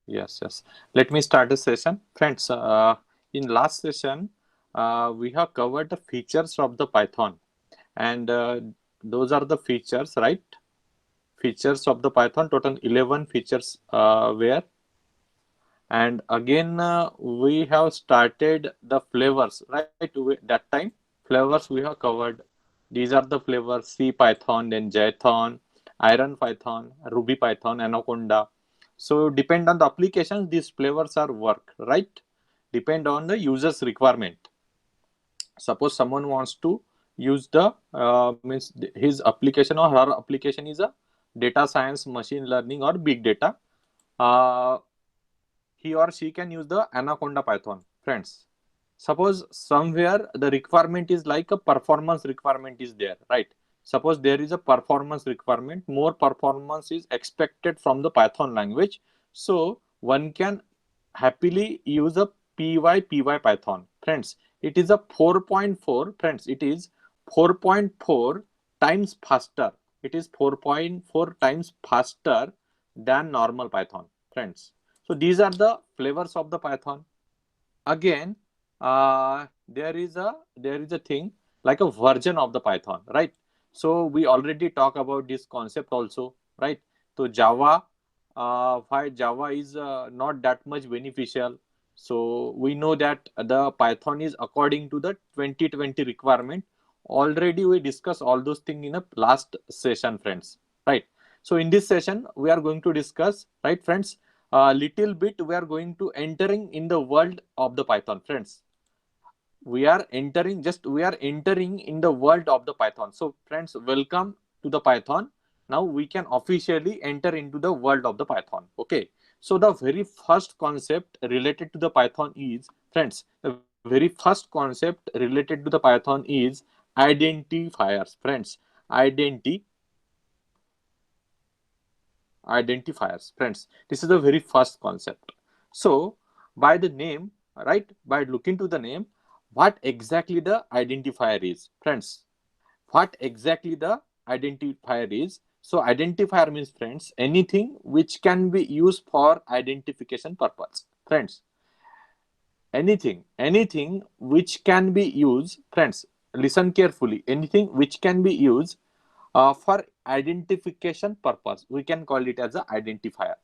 Yes. Let me start the session. Friends, in last session, we have covered the features of the Python. And those are the features, right? Features of the Python, total 11 features were. And again, we have started the flavors, right? That time, flavors we have covered. These are the flavors: C Python, then Jython, Iron Python, Ruby Python, Anaconda. So depend on the applications, these flavors are work, right? Depend on the user's requirement. Suppose someone wants to use the means his application or her application is a data science, machine learning, or big data. Uh, he or she can use the Anaconda Python. Friends, suppose somewhere the requirement is like a performance requirement is there, right? Suppose there is a performance requirement, more performance is expected from the Python language. So one can happily use a py Python. Friends, it is a 4.4. Friends, it is 4.4 times faster. It is 4.4 times faster than normal Python. Friends, so these are the flavors of the Python. Again, there is a thing like a version of the Python, right? So we already talk about this concept also, right? So Java, why Java is not that much beneficial. So we know that the Python is according to the 2020 requirement. Already we discussed all those things in a last session, friends, right? So in this session we are going to discuss, right, friends, a little bit we are going to entering in the world of the Python. Friends, we are entering in the world of the Python. So friends, welcome to the Python. Now we can officially enter into the world of the Python. Okay, so the very first concept related to the Python is, friends, the very first concept related to the Python is identifiers. Friends, identity identifiers. Friends, this is the very first concept. So by the name, right, by looking to the name, what exactly the identifier is, friends, what exactly the identifier is. So identifier means, friends, anything which can be used for identification purpose. Friends, anything which can be used, friends, listen carefully, anything which can be used for identification purpose, we can call it as a identifier.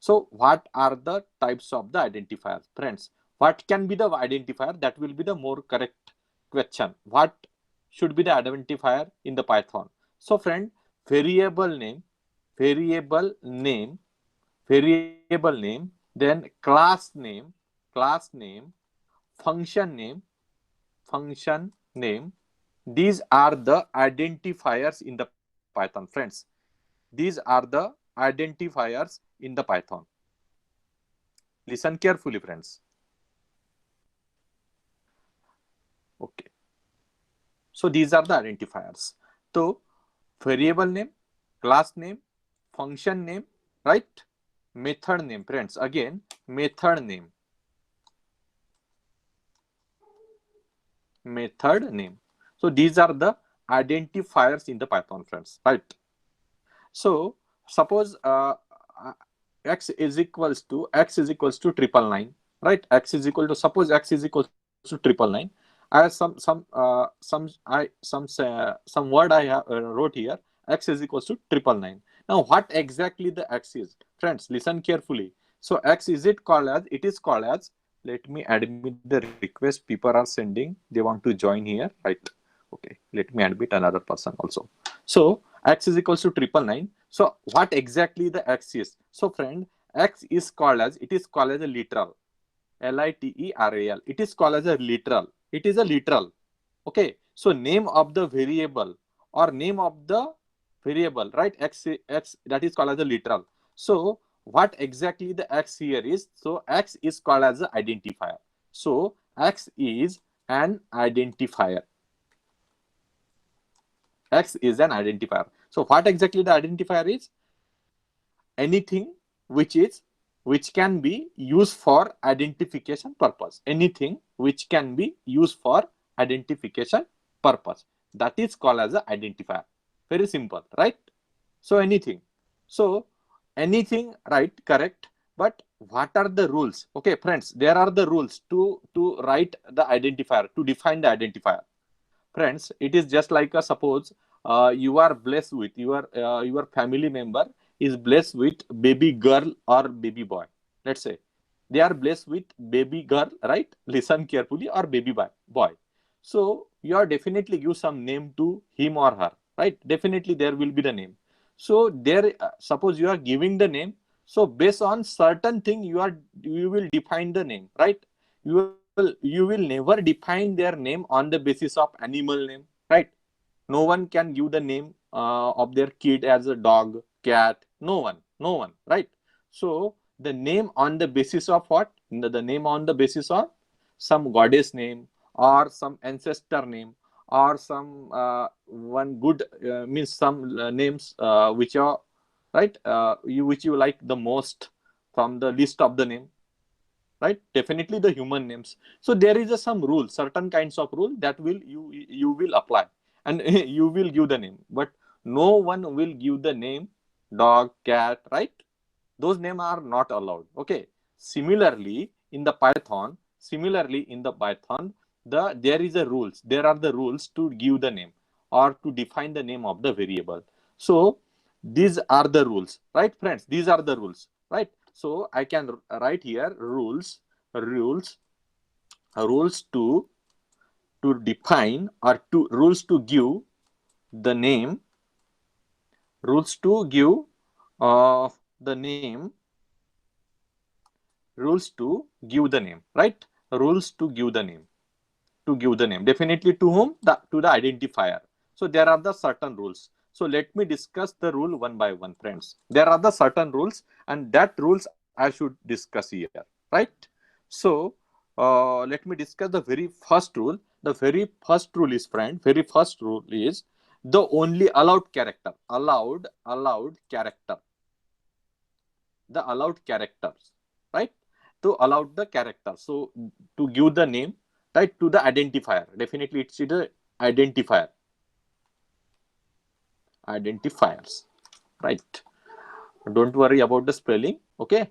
So what are the types of the identifiers, friends? What can be the identifier? That will be the more correct question. What should be the identifier in the Python? So friend, variable name, variable name, variable name, then class name, function name, function name. These are the identifiers in the Python, friends. These are the identifiers in the Python. Listen carefully, friends. Okay. So these are the identifiers. So variable name, class name, function name, right? Method name, friends. Again, method name, method name. So these are the identifiers in the Python, friends, right? So suppose x is equals to triple nine, right? X is equal to, suppose x is equals to triple nine. I have some word I have wrote here. X is equals to triple nine. Now what exactly the x is, friends? Listen carefully. So x, is it called as? It is called as. Let me admit the request. People are sending. They want to join here, right? Okay. Let me admit another person also. So x is equals to triple nine. So what exactly the x is? So friend, x is called as, it is called as a literal, literal. It is called as a literal. It is a literal. Okay. So name of the variable or name of the variable, right? X that is called as a literal. So what exactly the x here is? So x is called as an identifier. So x is an identifier. X is an identifier. So what exactly the identifier is? Anything which is, which can be used for identification purpose. Anything which can be used for identification purpose, that is called as an identifier. Very simple, right? So anything, so anything, right? Correct. But what are the rules? Okay, friends, there are the rules to write the identifier, to define the identifier. Friends, it is just like a suppose you are blessed with your family member is blessed with baby girl or baby boy. Let's say they are blessed with baby girl, right? Listen carefully, or baby boy. So you are definitely give some name to him or her, right? Definitely there will be the name. So there, suppose you are giving the name. So based on certain thing, you will define the name, right? You will never define their name on the basis of animal name, right? No one can give the name of their kid as a dog, cat. No one, right? So the name on the basis of what? The name on the basis of some goddess name or some ancestor name or some one good means some names which are right which you like the most from the list of the name, right? Definitely the human names. So there is some rule, certain kinds of rule that will you will apply, and you will give the name, but no one will give the name dog, cat, right? Those names are not allowed. Okay, similarly in the python, there is a rules, there are the rules to give the name or to define the name of the variable. So these are the rules, right friends? These are the rules, right? So I can write here rules rules to define or to rules to give the name, rules to give the name, rules to give the name, right? Rules to give the name, to give the name definitely to whom? To the identifier. So there are the certain rules. So let me discuss the rule one by one, friends. There are the certain rules, and that rules I should discuss here, right? So let me discuss the very first rule. The very first rule is, friend, very first rule is the only allowed character, allowed character, the allowed characters, right? To allow the character. So to give the name, right, to the identifier. Definitely it's the identifier. Identifiers, right? Don't worry about the spelling. Okay.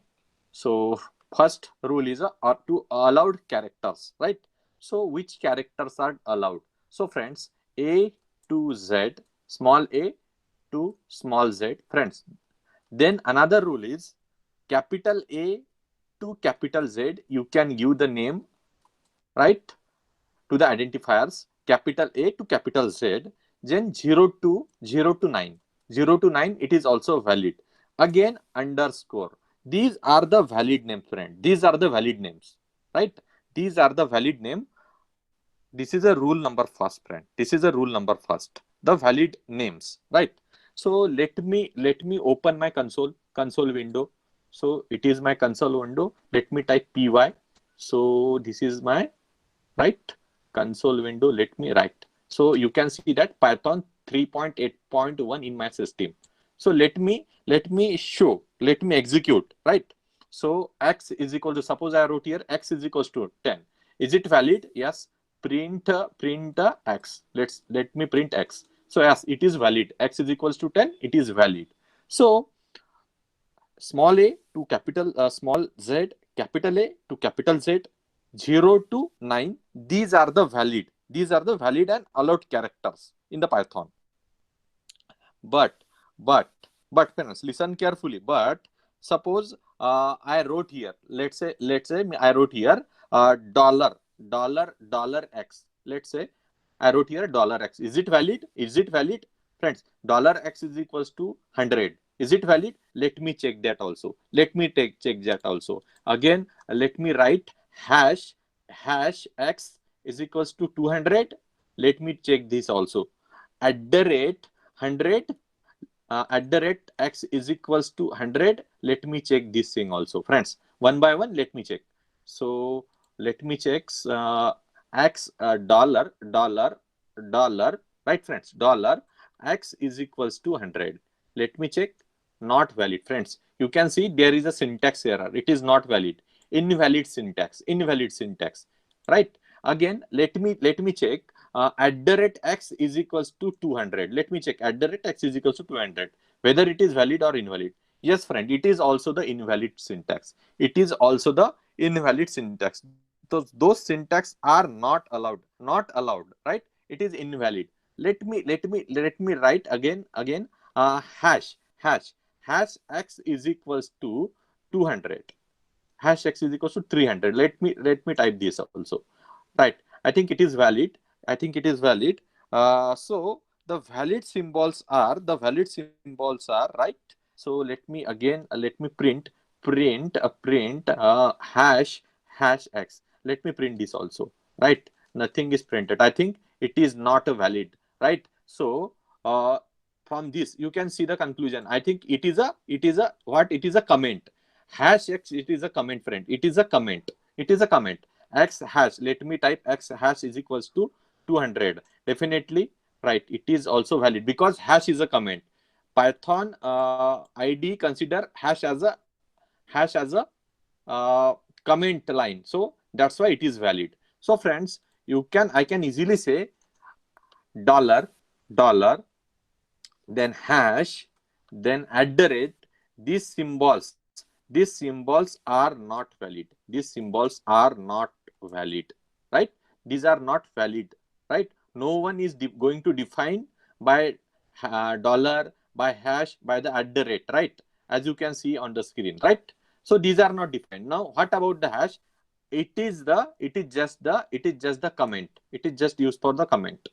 So first rule is to allowed characters, right? So which characters are allowed? So friends, A to Z, small a to small z, friends. Then another rule is capital A to capital Z, you can give the name, right, to the identifiers, capital A to capital Z. Then 0 to 9, 0 to 9, it is also valid. Again, underscore. These are the valid names, friend. These are the valid names, right? These are the valid name. This is a rule number first, friend. This is a rule number first. The valid names, right? So let me open my console window. So it is my console window. Let me type py. So this is my right console window. Let me write. So you can see that python 3.8.1 in my system. So let me execute, right? So x is equal to, suppose I wrote here x is equals to 10. Is it valid? Yes. Print x. Let me print x. So yes, it is valid. X is equals to 10, it is valid. So small a to capital small z, capital A to capital Z, 0 to 9, these are the valid and allowed characters in the python. But but parents, listen carefully. But suppose I wrote here, let's say I wrote here dollar x. Let's say I wrote here $x. Is it valid? Is it valid, friends? $x is equals to 100. Is it valid? Let me check that also. Let me check that also. Again, let me write hash x is equals to 200. Let me check this also. At the rate 100, at the rate x is equals to 100. Let me check this thing also, friends. One by one, let me check. So let me check x dollar, right friends? Dollar x is equals to 100. Let me check. Not valid, friends. You can see there is a syntax error. It is not valid. Invalid syntax, right? Again, let me check. At the rate x is equals to 200. Let me check at the rate x is equals to 200 whether it is valid or invalid. Yes, friend, it is also the invalid syntax. It is also the invalid syntax. Those syntax are not allowed. Not allowed, right? It is invalid. Let me write again. Hash x is equals to 200. Hash x is equals to 300. Let me type this also. Right. I think it is valid. I think it is valid. So the valid symbols are right. So let me print hash x. Let me print this also. Right. Nothing is printed. I think it is not a valid. Right. So uh, from this you can see the conclusion. I think it is a what? It is a comment. Hash x. It is a comment, friend. It is a comment. It is a comment. X hash, let me type x hash is equals to 200. Definitely right, it is also valid because hash is a comment. Python id consider hash as a uh, comment line, so that's why it is valid. So friends, I can easily say dollar then hash, then at the rate. These symbols are not valid. These symbols are not valid, right? These are not valid, right? No one is going to define by dollar, by hash, by the at the rate, right? As you can see on the screen, right? So these are not defined. Now what about the hash? It is just the comment. It is just used for the comment,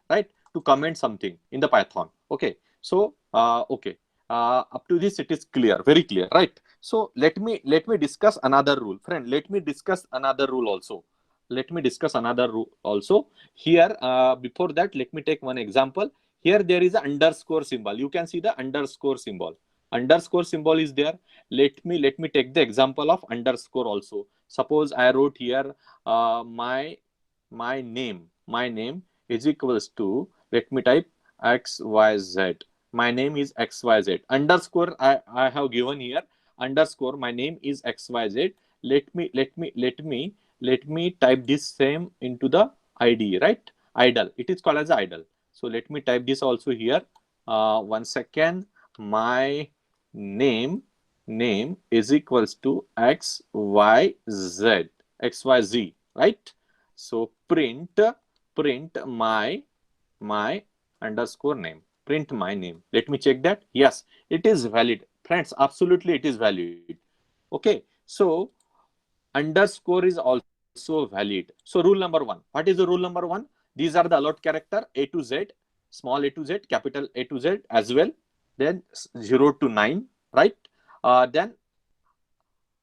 right? To comment something in the Python. Okay. So okay. Up to this it is clear, very clear, right? So let me discuss another rule, friend. Let me discuss another rule also. Let me discuss another rule also. Here, before that, let me take one example. Here there is an underscore symbol. You can see the underscore symbol. Underscore symbol is there. Let me take the example of underscore also. Suppose I wrote here my name is equals to, let me type xyz. My name is xyz. Underscore I have given here. Underscore my name is xyz. Let me type this same into the id, right? Idle. It is called as idle. So let me type this also here. One second. My name is equals to xyz, right? So print my underscore name. Print my name. Let me check that. Yes, it is valid, friends. Absolutely, it is valid. Okay. So underscore is also valid. So rule number one. What is the rule number one? These are the allowed character A to Z, small a to Z, capital A to Z as well. Then 0 to 9, right? Then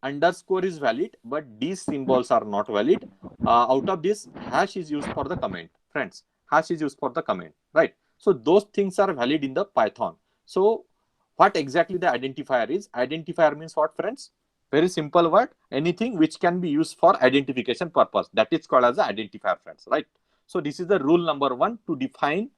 underscore is valid, but these symbols are not valid. Out of this, hash is used for the comment, friends. Hash is used for the comment, right? So those things are valid in the Python. So what exactly the identifier is? Identifier means what, friends? Very simple word. Anything which can be used for identification purpose. That is called as the identifier, friends, right? So this is the rule number one to define,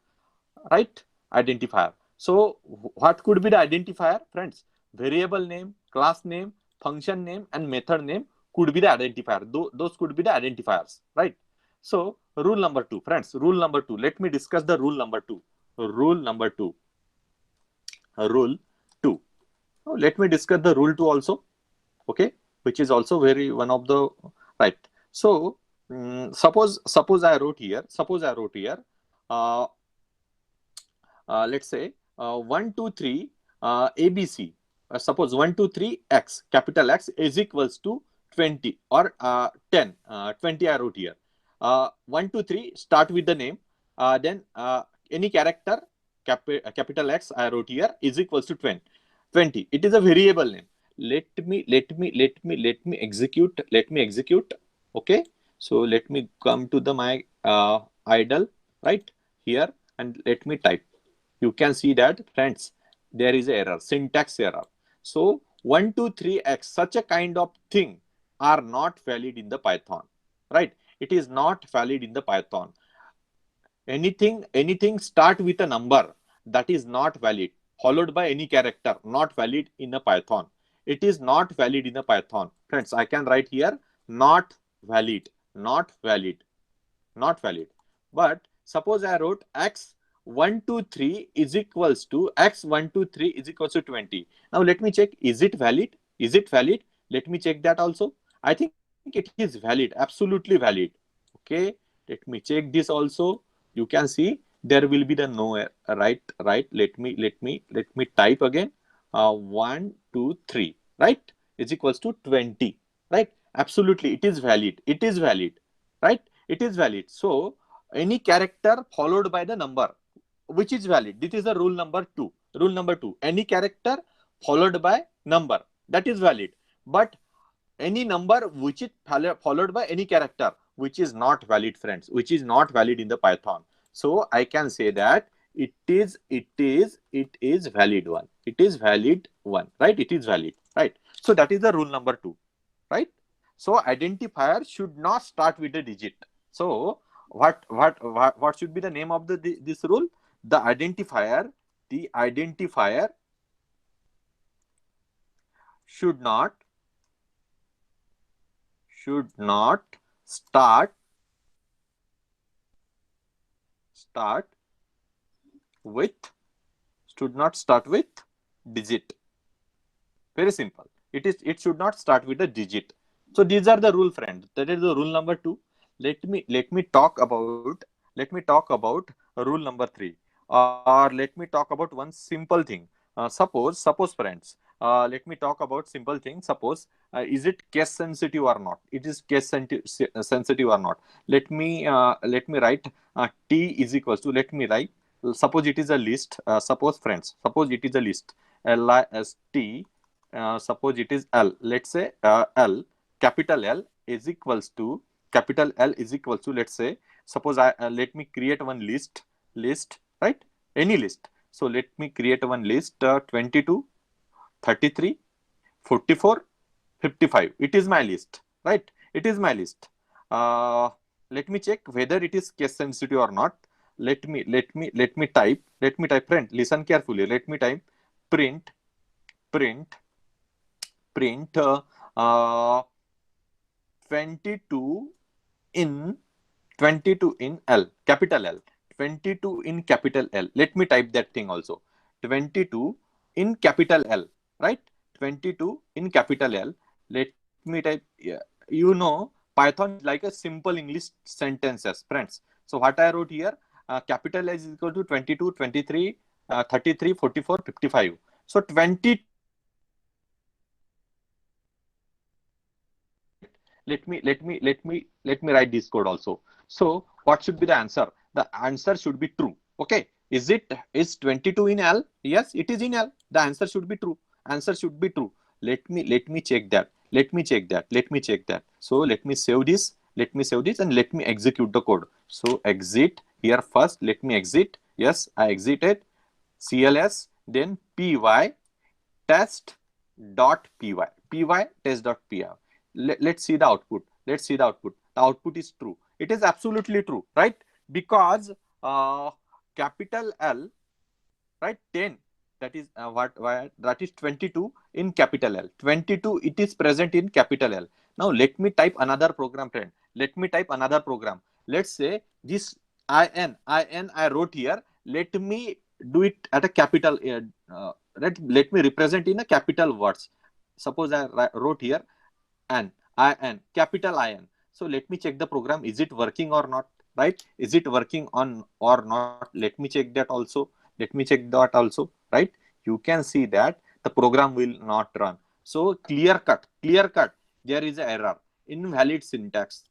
right? Identifier. So what could be the identifier, friends? Variable name, class name, function name, and method name could be the identifier. Those could be the identifiers, right? So rule number two, friends. Rule number two. Let me discuss the rule number two. Rule number two. Rule two. Now, let me discuss the rule two also. Okay, which is also very one of the right. So suppose I wrote here. Uh, let's say 1 2 3 abc. Suppose 1 2 3 x, capital X, is equals to 20 or 10. 20 I wrote here. 1 2 3 start with the name. Then any character capital X I wrote here is equals to 20. It is a variable name. Let me execute. Okay. So let me come to the my idle right here, and let me type. You can see that, friends, there is error, syntax error. So 1 2 3 x, such a kind of thing are not valid in the Python, right? It is not valid in the Python. Anything start with a number, that is not valid, followed by any character, not valid in a Python. It is not valid in a Python, friends. I can write here, not valid, not valid, not valid. But suppose I wrote x 123 is equals to x123 is equals to 20. Now let me check, is it valid? Is it valid? Let me check that also. I think it is valid, absolutely valid. Okay, let me check this also. You can see there will be the no error, right. Let me type again. 123, right, is equals to 20, right. Absolutely, it is valid. It is valid, right. It is valid. So any character followed by the number which is valid, this is the rule number 2. Rule number 2, any character followed by number, that is valid. But any number which is followed by any character which is not valid, friends, which is not valid in the Python. So I can say that it is valid one. It is valid one, right. It is valid, right. So that is the rule number 2, right. So identifier should not start with a digit. So what should be the name of this rule? The identifier should not start start with should not start with digit. Very simple. It should not start with a digit. So these are the rule, friend. That is the rule number 2. Let me talk about rule number 3, or let me talk about one simple thing. Suppose friends, let me talk about simple thing. Suppose, is it case sensitive or not? It is case sensitive or not? Let me write, t is equals to, let me write, suppose it is a list. Suppose friends, suppose it is a list, list. Suppose it is L. Let's say, L, capital L is equals to, let's say, suppose I, let me create one list, right, any list. So let me create one list, 22, 33, 44, 55. It is my list, right. It is my list. uh, Let me check whether it is case sensitive or not. Let me type, friend, listen carefully. Let me type print print print uh, 22 in 22 in L, capital L, 22 in capital L. Let me type that thing also. 22 in capital L, right? 22 in capital L. Let me type, yeah. Python is like a simple English sentences, friends. So what I wrote here, capital S is equal to 22, 23, 33, 44, 55. So 22 in capital L, right. Let me write this code also. So what should be the answer? The answer should be true. Okay, is 22 in L? Yes, it is in L. The answer should be true. Answer should be true. Let me check that. Let me check that. So let me save this and let me execute the code. So exit here first. Let me exit. Yes, I exited. CLS, then py test.py, test.py. Let's see the output. The output is true. It is absolutely true, right? Because capital L, right, 10, that is, that is 22 in capital L. 22, it is present in capital L. Now let me type another program, friend. Let's say this in I wrote here. Let me do it at a capital, let me represent in a capital words. Suppose I wrote here in capital In. So let me check the program, is it working or not, right? Is it working on or not? Let me check that also. Right? You can see that the program will not run. So clear cut, there is an error, invalid syntax.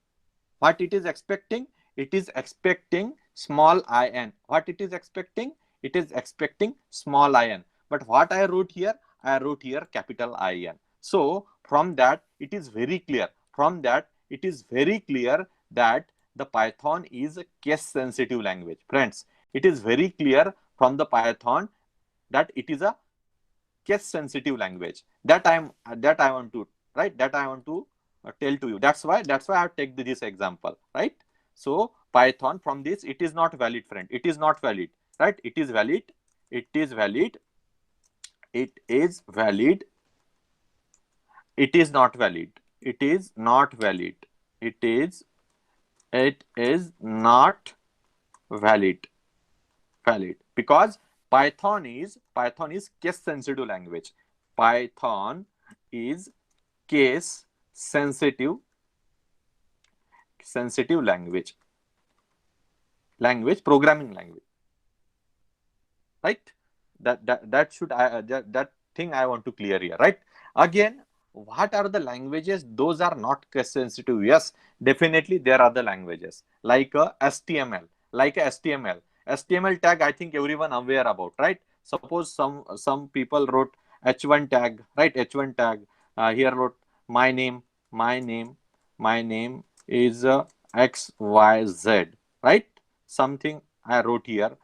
What it is expecting? It is expecting small in. What it is expecting? It is expecting small in. But what I wrote here? I wrote here capital In. So from that it is very clear. That the Python is a case sensitive language. Friends, it is very clear from the Python that it is a case sensitive language. That I want to tell to you. That's why I take this example, right? So Python, from this, it is not valid, friend. It is not valid, right? It is valid. It is valid. It is valid. It is not valid. It is not valid. It is not valid. valid, because Python is case sensitive language. Python is case sensitive programming language, right? That should that thing I want to clear here, right? Again, what are the languages those are not case sensitive? Yes, definitely there are the languages like HTML, HTML tag. I think everyone aware about, right? Suppose some people wrote h1 tag, right? H1 tag, here wrote my name, my name, my name is XYZ, right? Something I wrote here,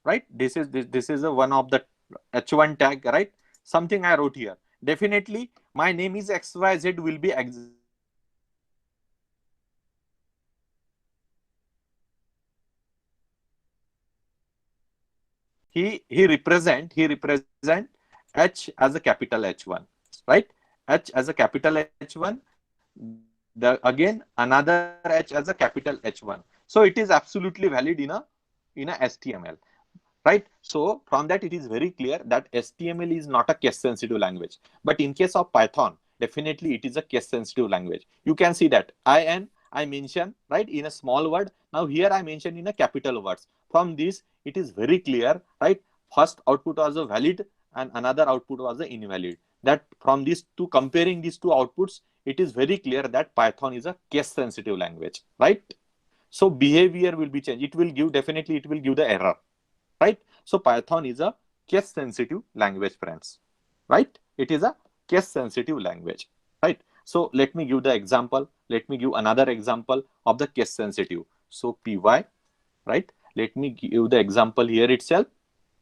right? This is one of the h1 tag, right? Something I wrote here. Definitely my name is XYZ will be executed in a capital H1, right? He represent H as a capital H1, right? H as a capital H1, the again another H as a capital H1. So it is absolutely valid in a HTML, right? So from that it is very clear that HTML is not a case sensitive language, but in case of Python, definitely it is a case sensitive language. You can see that I mention, right, in a small word. Now here I mention in a capital words. From this it is very clear, right? First output was a valid and another output was a invalid. That from these two, comparing these two outputs, it is very clear that Python is a case sensitive language, right? So behavior will be changed. It will give, definitely it will give the error, right? So Python is a case sensitive language, friends, right? It is a case sensitive language, right? So let me give the example. Let me give another example of the case sensitive. So py, right? Let me give the example here itself.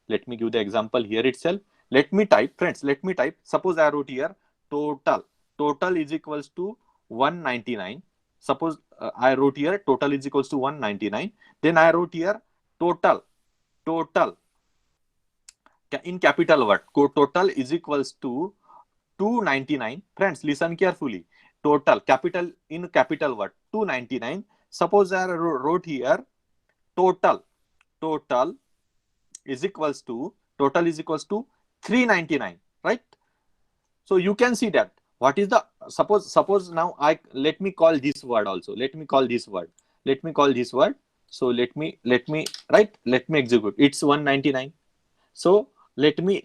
Let me give the example here itself. Let me type, friends, let me type. Suppose I wrote here total. Total is equals to 199. Suppose I wrote here total is equals to 199. Then I wrote here total. Total in capital word. Total is equals to 299. Friends, listen carefully. Total capital in capital word 299. Suppose I wrote here total. Total is equals to 399, right? So you can see that what is the, suppose now I, let me call this word also. Let me call this word. So let me execute. It's 199. So let me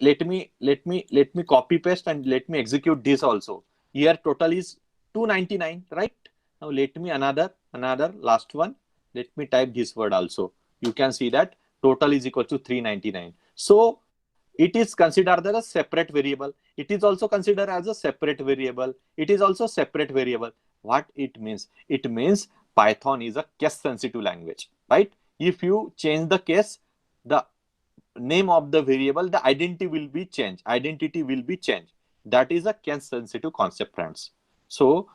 copy paste and let me execute this also. Here total is 299, right? Now let me another last one. Let me type this word also. You can see that total is equal to 399. So it is considered as a separate variable. It is also considered as a separate variable. It is also separate variable. What it means? It means Python is a case sensitive language, right? If you change the case, the name of the variable, the identity will be changed. That is a case sensitive concept, friends. So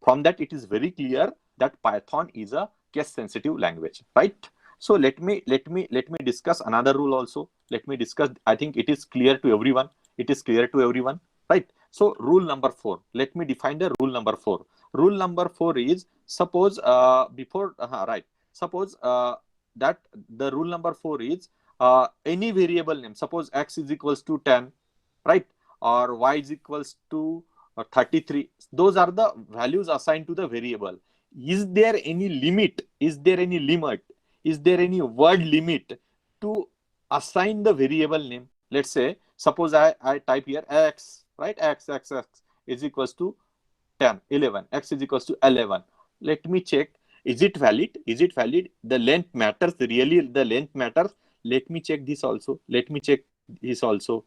from that it is very clear that Python is a case sensitive language, right? So let me discuss another rule also. Let me discuss, I think it is clear to everyone. Right? So rule number 4, let me define the rule number 4. Rule number 4 is, suppose right, suppose that the rule number 4 is any variable name. Suppose x is equals to 10, right? Or y is equals to 33. Those are the values assigned to the variable. Is there any limit? Is there any word limit to assign the variable name? Let's say, suppose I type here x, right? X is equals to 10, 11. X is equals to 11. Let me check. Is it valid? The length matters. Really, the length matters. Let me check this also. So let me check this also.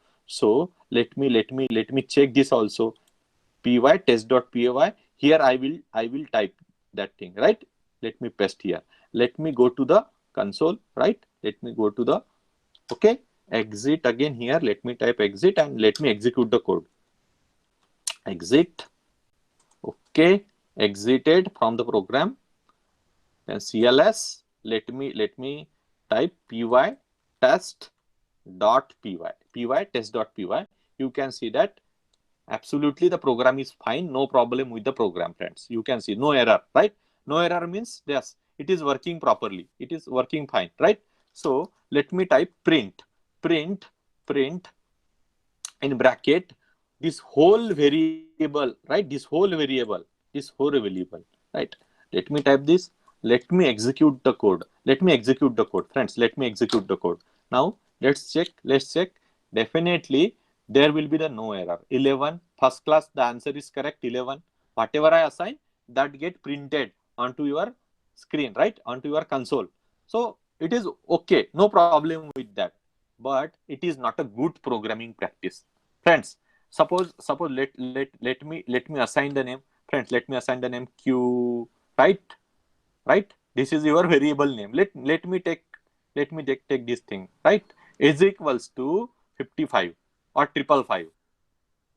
Py test.py. Here I will type that thing, right? Let me paste here. Let me go to the console, right? Let me go to the, okay, exit again here. Let me type exit and let me execute the code. Exit. Okay, exited from the program. Then cls. Let me type py test.py. test.py. You can see that absolutely the program is fine. No problem with the program, friends. You can see no error, right? No error means yes, it is working properly. It is working fine, right? So let me type print in bracket this whole variable, right? This whole variable, right? Let me type this. Let me execute the code. Friends. Let me execute the code. Now let's check. Definitely there will be the no error. 11, first class. The answer is correct. 11. Whatever I assign, that get printed onto your screen, right? Onto your console. So it is okay. No problem with that. But it is not a good programming practice, friends. Suppose let me assign the name, friends. Let me assign the name q, right. This is your variable name. Let me take this thing, right, is equals to 55 or 555.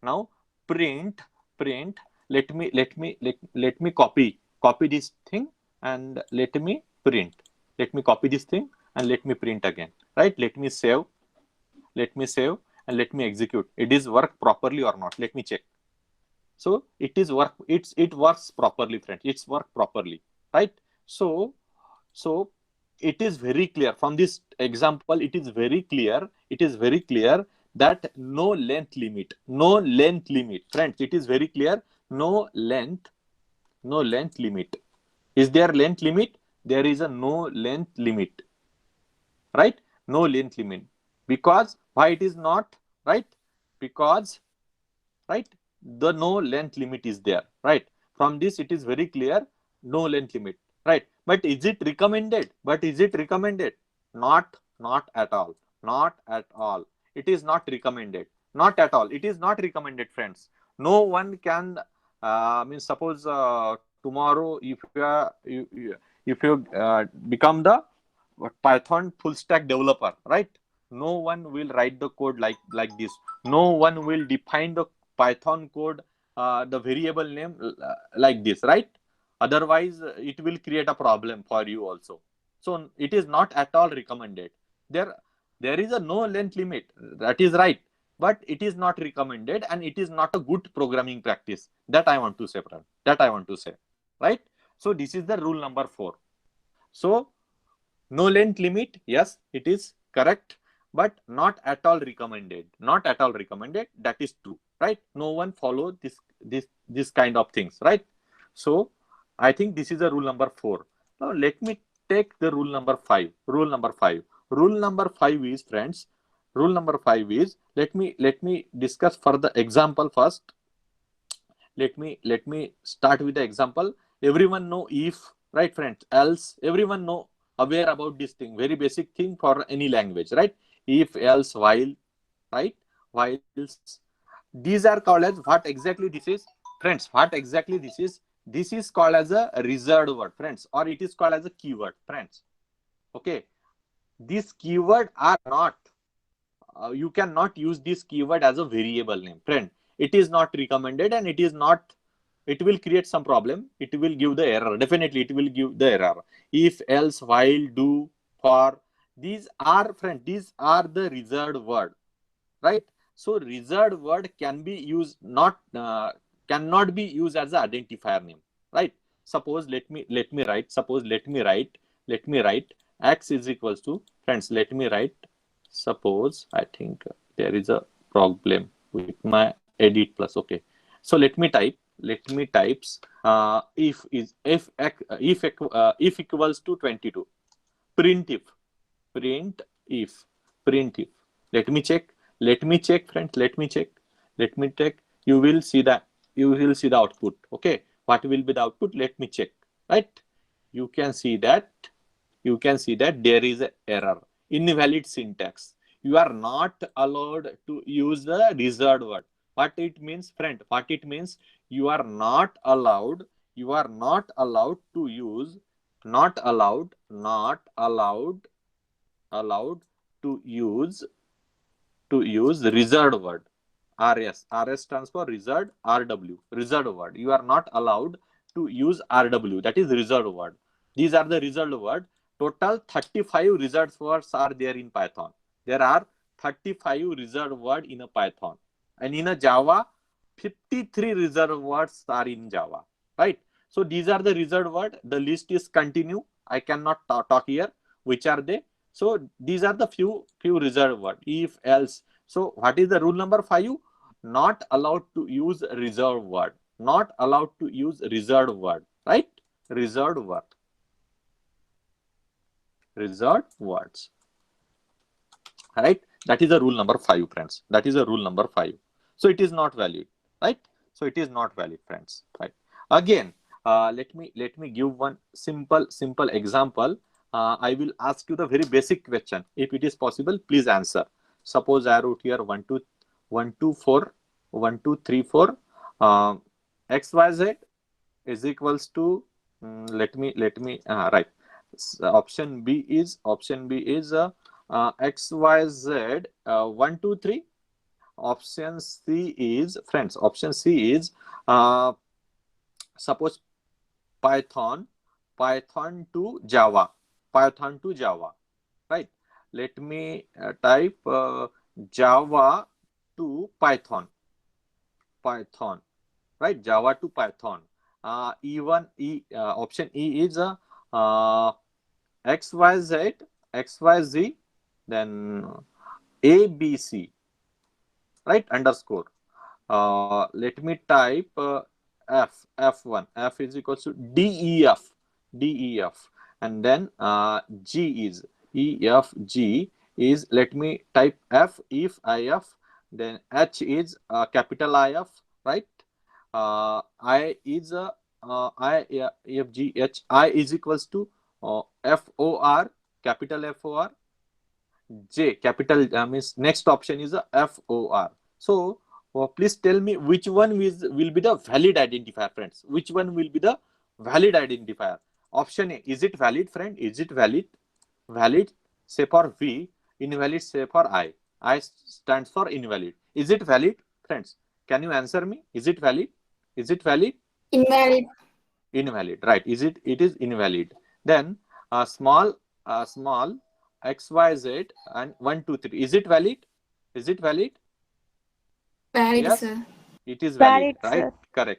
Now print, let me copy this thing, and let me copy this thing, and let me print again, right. Let me save and let me execute. It is work properly or not, let me check. So it works properly, friends. It's work properly, right. So it is very clear from this example. It is very clear that no length limit, friends. It is very clear. No length limit. Is there length limit? There is a no length limit, right. No length limit. Because why it is not, right? Because, right, the no length limit is there, right. From this it is very clear, no length limit, right. But is it recommended? Not at all. Not at all it is not recommended. Not at all it is not recommended, friends. No one can, mean, suppose tomorrow, if you become the Python full stack developer, right? No one will write the code like this. No one will define the Python code, the variable name, like this, right? Otherwise, it will create a problem for you also. So it is not at all recommended. There, there is a no length limit. That is right, but it is not recommended, and it is not a good programming practice. That I want to say, Pran. That I want to say, right? So this is the rule number 4. So no length limit, yes, it is correct, but not at all recommended. Not at all recommended. That is true, right? No one follow this kind of things, right? So I think this is the rule number 4. Now let me take the rule number 5. Rule number 5 is, friends. Rule number 5 is, let me discuss for the example first. Let me start with the example. Everyone know if, right, friends? Else, everyone know, aware about this thing, very basic thing for any language, right? If, else, while, right? Whiles, these are called as, what exactly this is, friends? What exactly this is? This is called as a reserved word, friends, or it is called as a keyword, friends. Okay, these keyword are not, you cannot use this keyword as a variable name, friend. It is not recommended, and it is not, it will create some problem. It will give the error. Definitely it will give the error. If, else, while, do, for, these are, friend, these are the reserved word, right? So reserved word can be used, not cannot be used as an identifier name, right? Suppose, let me write x is equals to, friends, let me write, suppose, I think there is a problem with my edit plus. Okay, so let me types, if is if equals to 22. print if print if print if let me check, friends. Let me check. You will see the output. Okay, what will be the output? Let me check, right? you can see that you can see that there is an error, invalid syntax. You are not allowed to use the reserved word. What it means, friend? What it means? You are not allowed to use, not allowed to use reserved word. RS stands for reserved. Reserved word. You are not allowed to use RW, that is reserved word. These are the reserved word. Total 35 reserved words are there in Python. There are 35 reserved word in a Python, and in a Java 53 reserved words are in Java, right? So these are the reserved word. The list is continue. I cannot talk here. Which are they? So these are the few reserved word. If, else. So what is the rule number 5? Not allowed to use reserved word. Not allowed to use reserved word. Right? Reserved word. Reserved words. Right? That is the rule number 5, friends. That is the rule number 5. So it is not valid. Right? So it is not valid, friends. Right? Again, let me give one simple example. I will ask you the very basic question. If it is possible, please answer. Suppose I wrote here 1 2 1 2 4 1 2 3 4 x y z is equals to let me right. Option B is x y z 1 2 3. Option C is, friends, option C is uh, suppose Python, Python to Java, Python to Java, right? Let me type Java to Python, Python, right? Java to Python. Option E is uh, XYZ, XYZ, then ABC, right? Underscore. Let me type F1. F is equals to DEF, DEF, and then G is EFG is, let me type F if IF, then H is capital IF, right? I is IFG, I is equals to FOR, capital FOR. J, capital means next option is a FOR. So please tell me which one will be the valid identifier, friends. Which one will be the valid identifier? Option A, is it valid, friend? Is it valid? Valid, say for V. Invalid, say for I. I stands for invalid. Is it valid, friends? Can you answer me? Is it valid? Is it valid? Invalid. Invalid, right? It is invalid. Then small XYZ and 1 2 3. Is it valid? Is it valid? Valid, Yes, sir. it is valid, Valid, right? sir.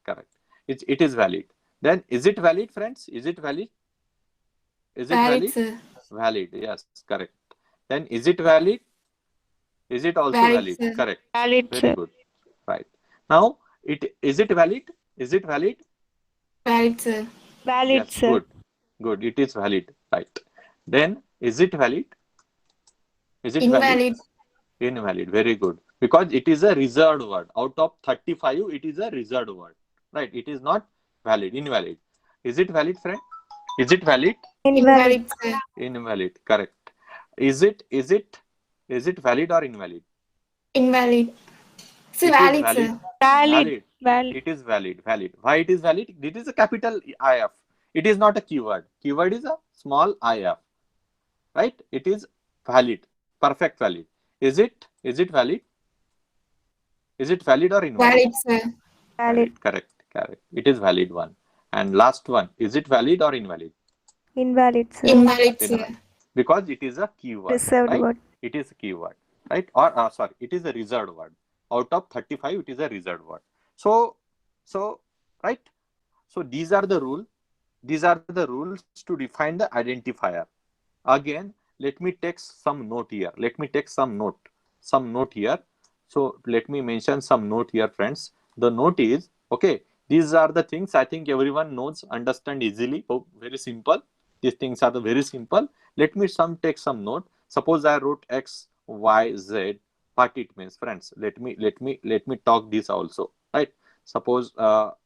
Correct. It is valid. Then is it valid, friends? Is it valid? Is it Valid, valid? sir. Valid, yes, correct. Then is it valid? Is it also Valid, valid? sir. Correct. Valid, Very sir. good. Right. Now it is it valid? Is it valid? Valid, sir. Valid, Yes, sir. good. Good. It is valid. Right. Then is it valid? Is it valid? Invalid. Invalid. Very good. Because it is a reserved word. Out of 35, it is a reserved word. Right. It is not valid. Invalid. Is it valid, friend? Is it valid? Invalid. Invalid, sir. Invalid. Correct. Is it valid or invalid? Invalid. Sir, It is valid, valid. sir. Valid. Valid. Valid. It is valid. Valid. Why it is valid? It is a capital IF. It is not a keyword. Keyword is a small IF. Right? It is valid. Perfect valid. Is it valid? Is it valid or invalid? Valid, sir. Valid. Valid. Correct. It is valid one. And last one. Is it valid or invalid? Invalid, sir. Invalid, sir. Invalid. Because it is a keyword. Reserved Right? word. It is a keyword. Right? Or sorry, it is a reserved word. Out of 35, it is a reserved word. So, so right? So these are the rule. These are the rules to define the identifier. Again, let me take some note here. Let me take some note here. So let me mention some note here, friends. The note is, okay, these are the things I think everyone knows, understand easily. Oh, very simple. These things are the very simple. Let me take some note. Suppose I wrote X, Y, Z. What it means, friends? Let me talk this also, right? Suppose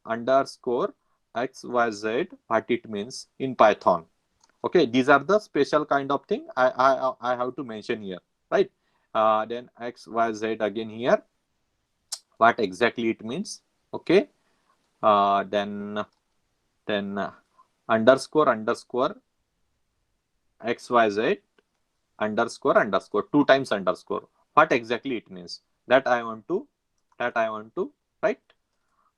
underscore X, Y, Z. What it means in Python. Okay, these are the special kind of thing I have to mention here, right? Then X, Y, Z again here. What exactly it means? Okay. Then underscore X, Y, Z underscore 2 times underscore. What exactly it means? That I want to write.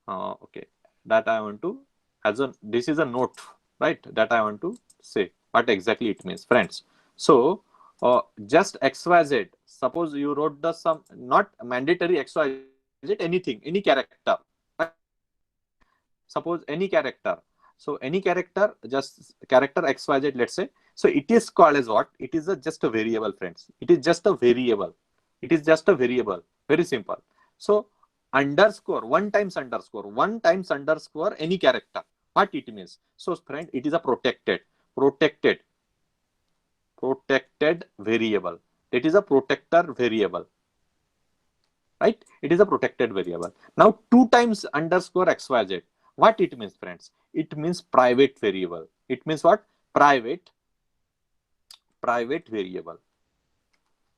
Okay, that I want to, as a, this is a note, right? That I want to say what exactly it means, friends. So just XYZ. Suppose you wrote the some, not mandatory XYZ, anything, any character, right? Suppose any character. So any character, just character XYZ, let's say. So it is called as what? It is just a variable, friends. It is just a variable. It is just a variable. Very simple. So underscore, one times underscore any character. What it means? So friend, it is a protected, protected variable. It is a protector variable, right? It is a protected variable. Now 2 times underscore xyz. What it means, friends? It means private variable. It means what? Private variable.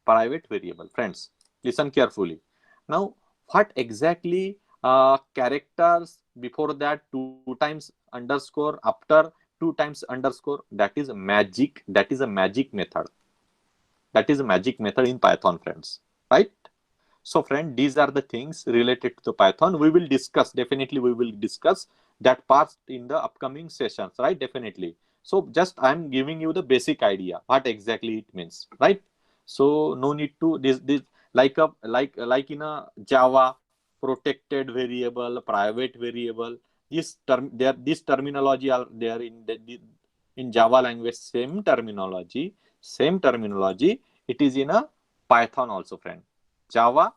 Private variable. Friends, listen carefully. Now, what exactly characters before that 2 times underscore, after 2 times underscore, that is magic. That is a magic method. That is a magic method in Python, friends, right? So friend, these are the things related to the Python. We will discuss, definitely we will discuss that part in the upcoming sessions, right? Definitely. So just I'm giving you the basic idea, what exactly it means, right? So no need to this like in a Java, protected variable, private variable. This term there, this terminology are there in in Java language. Same terminology. It is in a Python also, friend. Java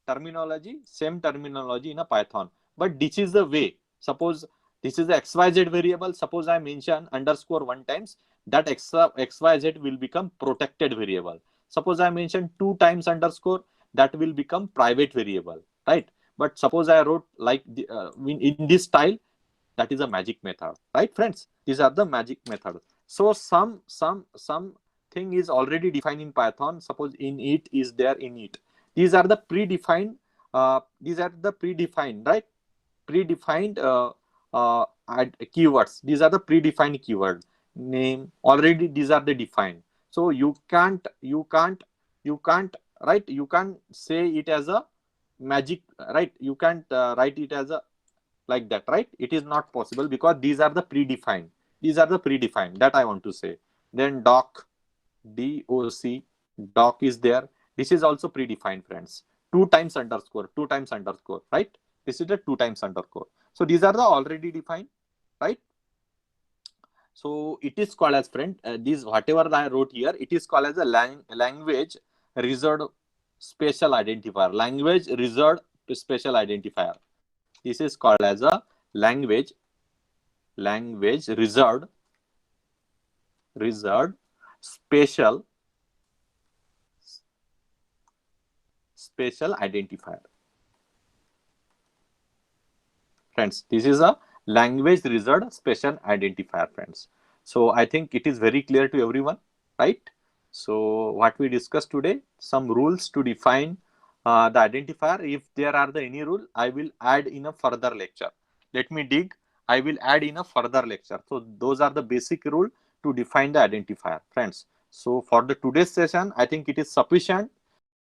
terminology, same terminology in a Python. But this is the way. Suppose this is the XYZ variable. Suppose I mention underscore 1 times, that extra XYZ will become protected variable. Suppose I mention 2 times underscore, that will become private variable, right? But suppose I wrote like in this style, that is a magic method, right, friends? These are the magic methods. So some thing is already defined in Python. Suppose in it is there in it. These are the predefined. These are the predefined, right? Predefined keywords. These are the predefined keyword name. Already these are the defined. So you can't right. You can't say it as a magic, right? You can't write it as a like that, right? It is not possible because these are the predefined. These are the predefined that I want to say. Then doc is there. This is also predefined, friends. 2 times underscore, right? This is the 2 times underscore. So these are the already defined, right? So it is called as, friend, this whatever I wrote here, it is called as a language reserved special identifier. Language reserved special identifier. This is called as a language reserved special identifier. Friends, this is a language reserved special identifier, friends. So I think it is very clear to everyone, right? So what we discussed today, some rules to define the identifier. If there are any rule, I will add in a further lecture. Let me dig. I will add in a further lecture. So those are the basic rule to define the identifier, friends. So for the today's session, I think it is sufficient.